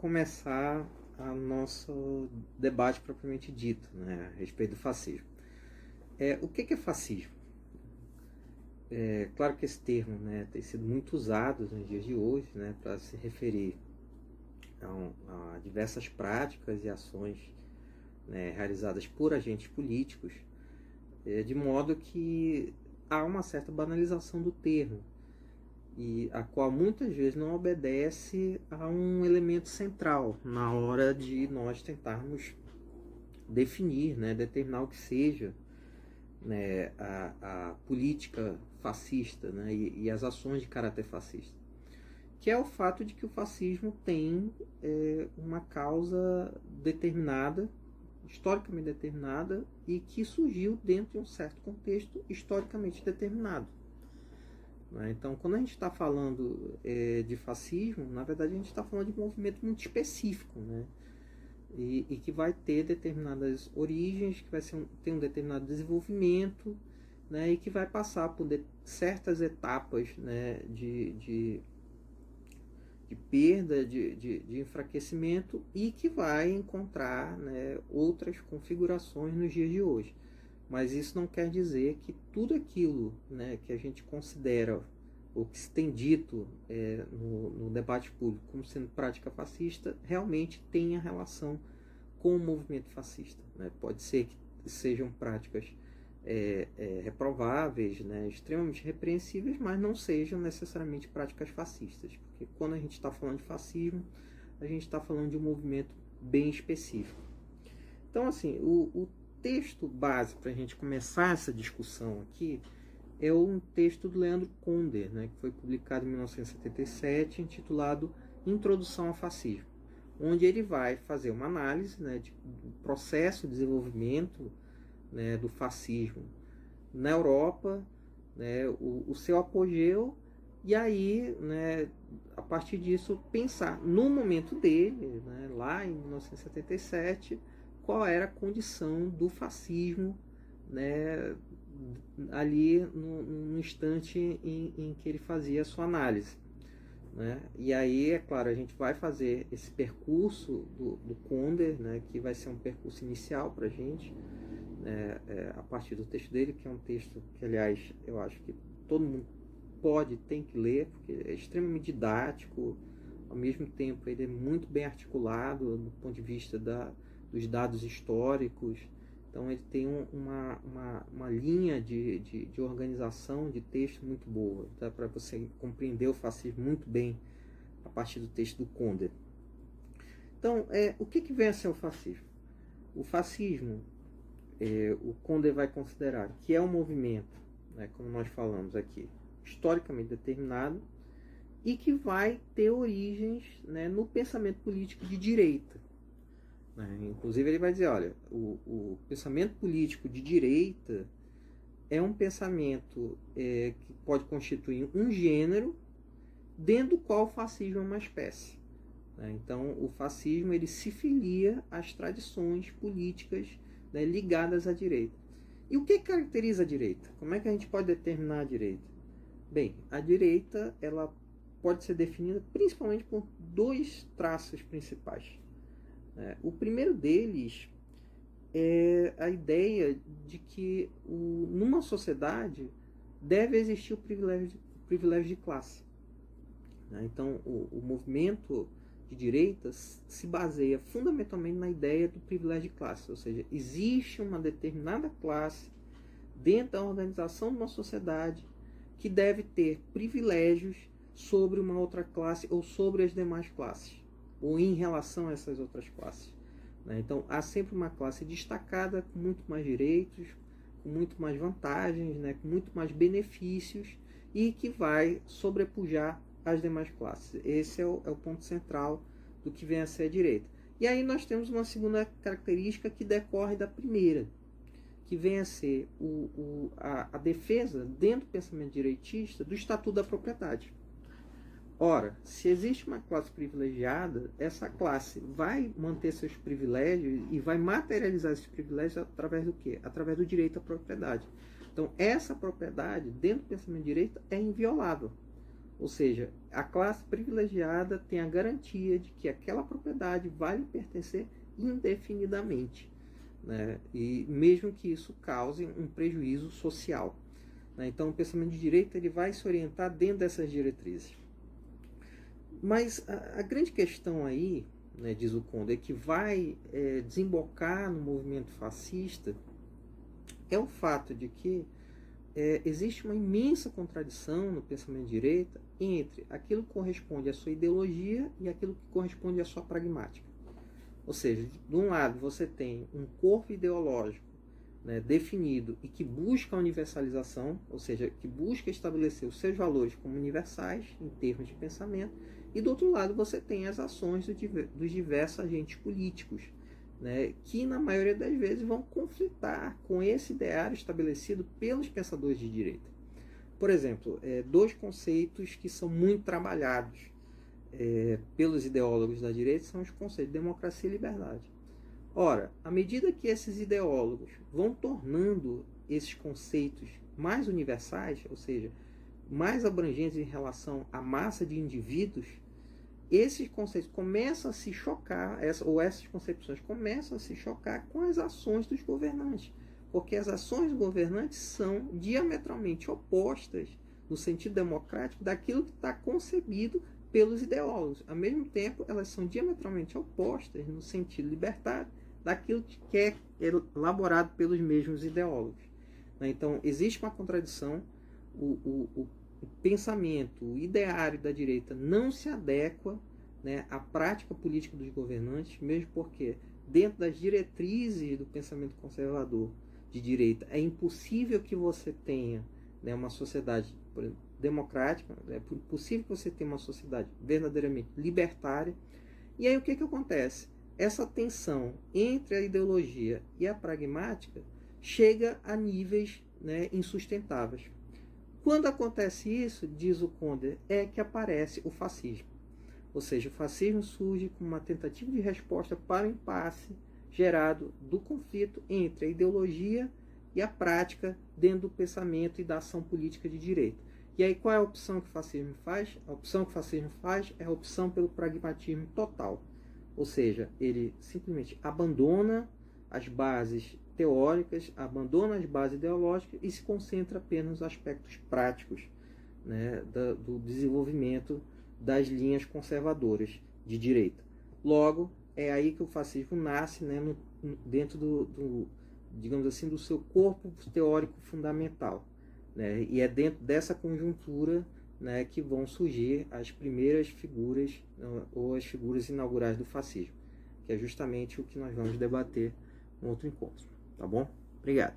começar o nosso debate propriamente dito, né, a respeito do fascismo. O que é fascismo? Claro que esse termo, né, tem sido muito usado nos dias de hoje, né, para se referir a diversas práticas e ações, né, realizadas por agentes políticos, de modo que há uma certa banalização do termo, e a qual muitas vezes não obedece a um elemento central na hora de nós tentarmos definir, né, determinar o que seja, né, a política fascista, né, e as ações de caráter fascista, que é o fato de que o fascismo tem uma causa determinada, historicamente determinada, e que surgiu dentro de um certo contexto historicamente determinado. Então, quando a gente está falando de fascismo, na verdade a gente está falando de um movimento muito específico, né? E que vai ter determinadas origens, que vai ter um determinado desenvolvimento, né? E que vai passar por certas etapas, né? de perda, de enfraquecimento, e que vai encontrar, né, outras configurações nos dias de hoje. Mas isso não quer dizer que tudo aquilo, né, que a gente considera, ou que se tem dito no debate público como sendo prática fascista, realmente tenha relação com o movimento fascista, né? Pode ser que sejam práticas reprováveis, né, extremamente repreensíveis, mas não sejam necessariamente práticas fascistas, porque quando a gente está falando de fascismo, a gente está falando de um movimento bem específico. Então, assim, o texto base para a gente começar essa discussão aqui é um texto do Leandro Konder, né, que foi publicado em 1977, intitulado Introdução ao Fascismo, onde ele vai fazer uma análise, né, do processo de desenvolvimento, né, do fascismo na Europa, né, o seu apogeu, e aí, né, a partir disso, pensar no momento dele, né, lá em 1977, qual era a condição do fascismo, né, ali no instante em que ele fazia a sua análise, né? E aí, é claro, a gente vai fazer esse percurso do Konder, né, que vai ser um percurso inicial para a gente, a partir do texto dele, que é um texto que, aliás, eu acho que todo mundo tem que ler, porque é extremamente didático, ao mesmo tempo ele é muito bem articulado do ponto de vista dos dados históricos. Então ele tem uma linha de organização de texto muito boa, tá? Para você compreender o fascismo muito bem a partir do texto do Konder. Então, o que vem a ser o fascismo? O fascismo, o Konder vai considerar que é um movimento, né, como nós falamos aqui, historicamente determinado, e que vai ter origens, né, no pensamento político de direita. Inclusive ele vai dizer, olha, o pensamento político de direita é um pensamento que pode constituir um gênero dentro do qual o fascismo é uma espécie. Então o fascismo ele se filia às tradições políticas, né, ligadas à direita. E o que caracteriza a direita? Como é que a gente pode determinar a direita? Bem, a direita ela pode ser definida principalmente por dois traços principais. O primeiro deles é a ideia de que numa sociedade deve existir o privilégio de classe. Então, o movimento de direita se baseia fundamentalmente na ideia do privilégio de classe, ou seja, existe uma determinada classe dentro da organização de uma sociedade que deve ter privilégios sobre uma outra classe ou sobre as demais classes, ou em relação a essas outras classes. Então, há sempre uma classe destacada, com muito mais direitos, com muito mais vantagens, né, com muito mais benefícios, e que vai sobrepujar as demais classes. Esse é o ponto central do que vem a ser a direita. E aí nós temos uma segunda característica que decorre da primeira, que vem a ser a defesa, dentro do pensamento direitista, do Estatuto da Propriedade. Ora, se existe uma classe privilegiada, essa classe vai manter seus privilégios e vai materializar esses privilégios através do quê? Através do direito à propriedade. Então, essa propriedade, dentro do pensamento de direita, é inviolável. Ou seja, a classe privilegiada tem a garantia de que aquela propriedade vai lhe pertencer indefinidamente, né? E mesmo que isso cause um prejuízo social, né? Então, o pensamento de direita ele vai se orientar dentro dessas diretrizes. Mas a grande questão aí, né, diz o Conde, é que vai desembocar no movimento fascista é o fato de que existe uma imensa contradição no pensamento de direita entre aquilo que corresponde à sua ideologia e aquilo que corresponde à sua pragmática. Ou seja, de um lado você tem um corpo ideológico, né, definido e que busca a universalização, ou seja, que busca estabelecer os seus valores como universais em termos de pensamento, e do outro lado você tem as ações dos diversos agentes políticos, né, que na maioria das vezes vão conflitar com esse ideário estabelecido pelos pensadores de direita. Por exemplo, dois conceitos que são muito trabalhados pelos ideólogos da direita são os conceitos de democracia e liberdade. Ora, à medida que esses ideólogos vão tornando esses conceitos mais universais, ou seja, mais abrangentes em relação à massa de indivíduos, esses conceitos começam a se chocar, essas concepções começam a se chocar com as ações dos governantes, porque as ações dos governantes são diametralmente opostas, no sentido democrático, daquilo que está concebido pelos ideólogos. Ao mesmo tempo, elas são diametralmente opostas, no sentido libertário, daquilo que é elaborado pelos mesmos ideólogos. Então, existe uma contradição, o pensamento, o ideário da direita não se adequa, né, à prática política dos governantes, mesmo porque, dentro das diretrizes do pensamento conservador de direita, é impossível que você tenha, né, uma sociedade democrática, é possível que você tenha uma sociedade verdadeiramente libertária. E aí o que acontece? Essa tensão entre a ideologia e a pragmática chega a níveis, né, insustentáveis. Quando acontece isso, diz o Conde, é que aparece o fascismo. Ou seja, o fascismo surge como uma tentativa de resposta para o impasse gerado do conflito entre a ideologia e a prática dentro do pensamento e da ação política de direita. E aí qual é a opção que o fascismo faz? A opção que o fascismo faz é a opção pelo pragmatismo total. Ou seja, ele simplesmente abandona as bases teóricas, abandona as bases ideológicas e se concentra apenas nos aspectos práticos, né, do desenvolvimento das linhas conservadoras de direita. Logo, é aí que o fascismo nasce, né, dentro digamos assim, do seu corpo teórico fundamental, né, e é dentro dessa conjuntura, né, que vão surgir as primeiras figuras, ou as figuras inaugurais do fascismo, que é justamente o que nós vamos debater no outro encontro. Tá bom? Obrigado.